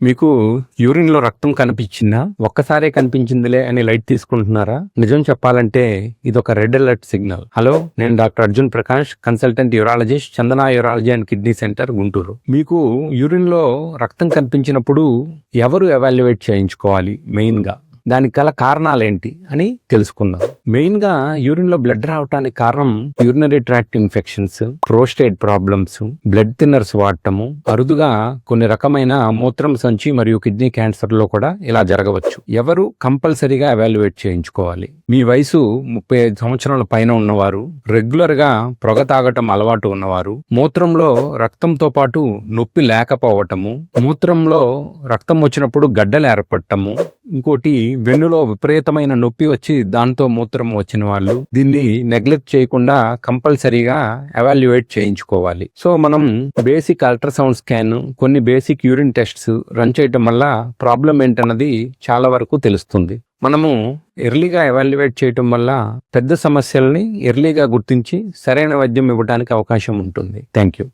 మీకు యూరిన్‌లో రక్తం కనిపించిందా? ఒక్కసారే కనిపించిందిలే అని లైట్ తీసుకుంటున్నారా? నిజం చెప్పాలంటే ఇదొక రెడ్ అలర్ట్ సిగ్నల్. హలో, నేను doctor Arjun Prakash, consultant urologist, Chandana urology and kidney centre, Guntur. మీకు యూరిన్‌లో రక్తం కనిపించినప్పుడు ఎవరు ఎవాల్యుయేట్ చేయించుకోవాలి? మెయిన్‌గా దానికి గల కారణాలేంటి అని తెలుసుకుందాం. మెయిన్ గా యూరిన్ లో బ్లడ్ రావడానికి కారణం urinary tract infections, prostate problems, blood thinners వాడటము, అరుదుగా కొన్ని రకమైన మూత్రం సంచి మరియు కిడ్నీ క్యాన్సర్ లో కూడా ఇలా జరగవచ్చు. ఎవరు కంపల్సరీగా ఎవాల్యుయేట్ చేయించుకోవాలి? మీ వయసు 35 సంవత్సరాల పైన ఉన్నవారు, రెగ్యులర్ గా పొగ తాగటం అలవాటు ఉన్నవారు, మూత్రంలో రక్తంతో పాటు నొప్పి లేకపోవటము, మూత్రంలో రక్తం వచ్చినప్పుడు గడ్డలు ఏర్పడటము, ఇంకోటి వెన్నులో విపరీతమైన నొప్పి వచ్చి దాంతో మూత్రం వచ్చిన వాళ్ళు దీన్ని నెగ్లెక్ట్ చేయకుండా కంపల్సరీగా ఎవాల్యుయేట్ చేయించుకోవాలి. సో మనం బేసిక్ అల్ట్రాసౌండ్ స్కాన్, కొన్ని బేసిక్ యూరిన్ టెస్ట్స్ రన్ చేయటం వల్ల ప్రాబ్లం ఏంటన్నది చాలా వరకు తెలుస్తుంది. మనము ఎర్లీగా ఎవాల్యుయేట్ చేయటం వల్ల పెద్ద సమస్యల్ని ఎర్లీగా గుర్తించి సరైన వైద్యం ఇవ్వడానికి అవకాశం ఉంటుంది. Thank you.